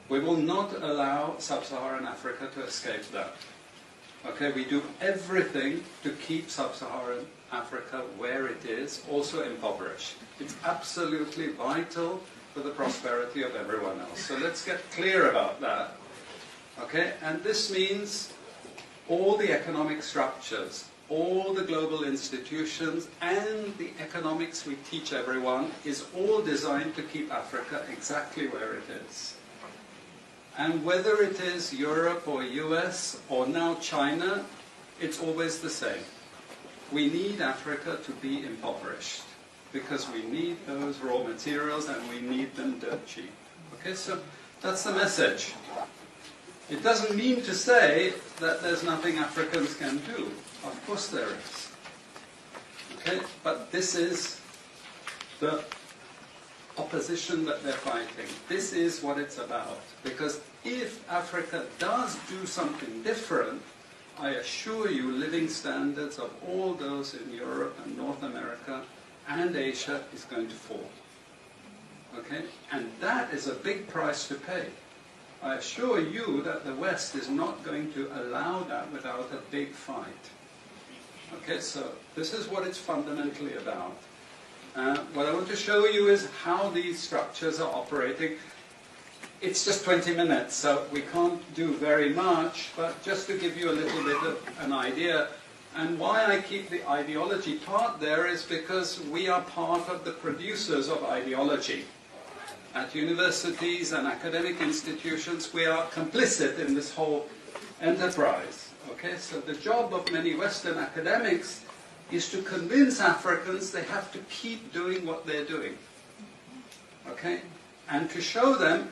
We will not allow sub-Saharan Africa to escape that. Okay, we do everything to keep sub-Saharan Africa where it is, also impoverished. It's absolutely vital for the prosperity of everyone else. So let's get clear about that. Okay, and this means all the economic structures, all the global institutions, and the economics we teach everyone is all designed to keep Africa exactly where it is. And whether it is Europe or US or now China, it's always the same. We need Africa to be impoverished because we need those raw materials and we need them dirt cheap. Okay, so that's the message. It doesn't mean to say that there's nothing Africans can do. Of course there is. Okay, but this is the opposition that they're fighting. This is what it's about. Because if Africa does do something different, I assure you living standards of all those in Europe and North America and Asia is going to fall. Okay? And that is a big price to pay. I assure you that the West is not going to allow that without a big fight. Okay, so this is what it's fundamentally about. What I want to show you is how these structures are operating. It's just 20 minutes, so we can't do very much, but just to give you a little bit of an idea. And why I keep the ideology part there is because we are part of the producers of ideology. At universities and academic institutions, we are complicit in this whole enterprise. Okay, so the job of many Western academics is to convince Africans they have to keep doing what they're doing. Okay? And to show them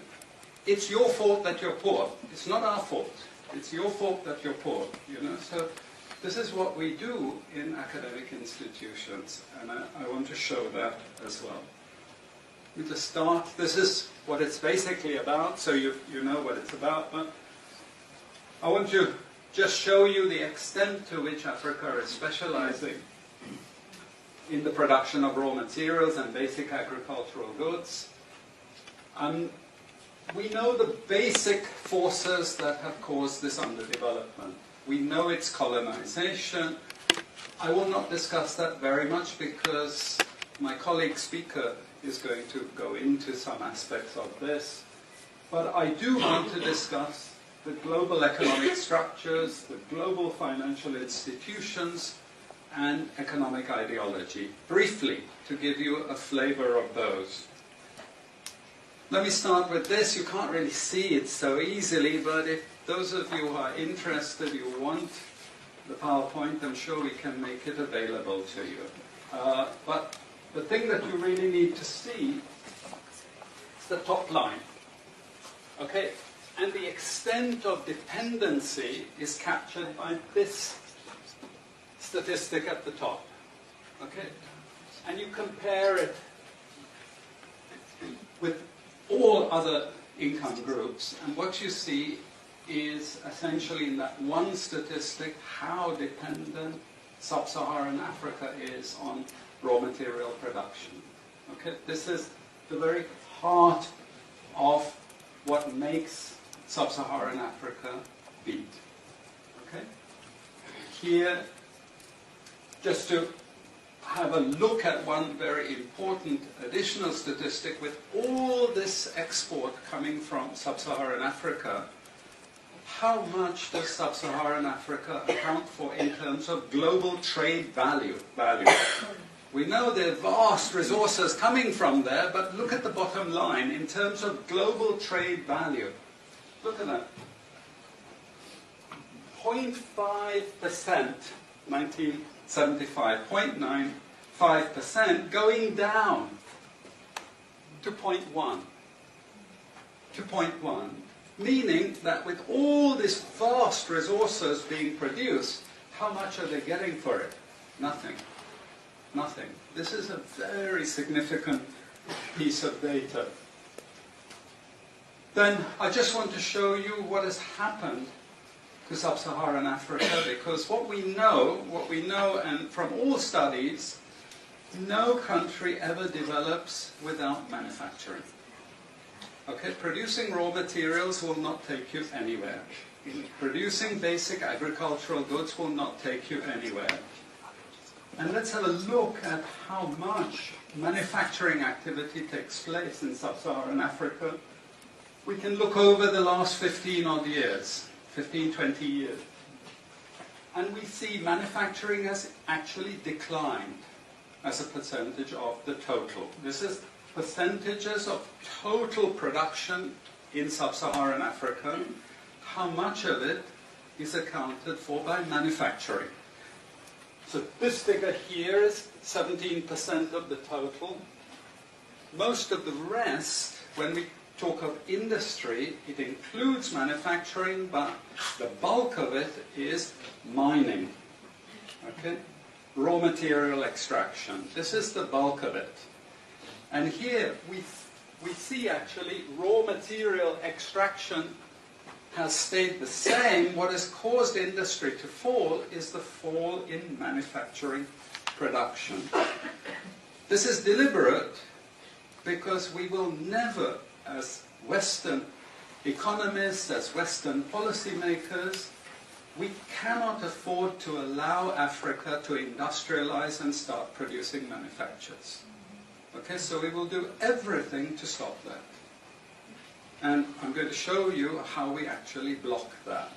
it's your fault that you're poor. It's not our fault. It's your fault that you're poor. You know? So this is what we do in academic institutions, and I want to show that as well. Let me just start. This is what it's basically about, so you know what it's about. But I want to just show you the extent to which Africa is specializing in the production of raw materials and basic agricultural goods. We know the basic forces that have caused this underdevelopment. We know it's colonization. I will not discuss that very much because my colleague speaker is going to go into some aspects of this. But I do want to discuss the global economic structures, the global financial institutions, and economic ideology, briefly, to give you a flavor of those. Let me start with this. You can't really see it so easily, but if those of you who are interested, you want the PowerPoint, I'm sure we can make it available to you. But the thing that you really need to see is the top line. Okay? And the extent of dependency is captured by this statistic at the top. Okay? And you compare it with all other income groups, and what you see is essentially in that one statistic how dependent sub-Saharan Africa is on raw material production. Okay? This is the very heart of what makes sub-Saharan Africa beat. Okay? Here, just to have a look at one very important additional statistic, with all this export coming from sub-Saharan Africa, how much does sub-Saharan Africa account for in terms of global trade value? We know there are vast resources coming from there, but look at the bottom line in terms of global trade value. Look at that. 0.5%, 1975, 0.95%, going down to 0.1. To 0.1. Meaning that with all these vast resources being produced, how much are they getting for it? Nothing. Nothing. This is a very significant piece of data. Then I just want to show you what has happened to sub-Saharan Africa, because what we know, and from all studies, no country ever develops without manufacturing. Okay, producing raw materials will not take you anywhere. Producing basic agricultural goods will not take you anywhere. And let's have a look at how much manufacturing activity takes place in sub-Saharan Africa. We can look over the last 15 odd years, 15, 20 years. And we see manufacturing has actually declined as a percentage of the total. This is percentages of total production in sub-Saharan Africa. How much of it is accounted for by manufacturing? So this figure here is 17% of the total. Most of the rest, when we talk of industry, it includes manufacturing, but the bulk of it is mining. Okay? Raw material extraction. This is the bulk of it. And here we see actually raw material extraction has stayed the same. What has caused industry to fall is the fall in manufacturing production. This is deliberate because we will never, as Western economists, as Western policymakers, we cannot afford to allow Africa to industrialize and start producing manufactures. Okay, so we will do everything to stop that. And I'm going to show you how we actually block that.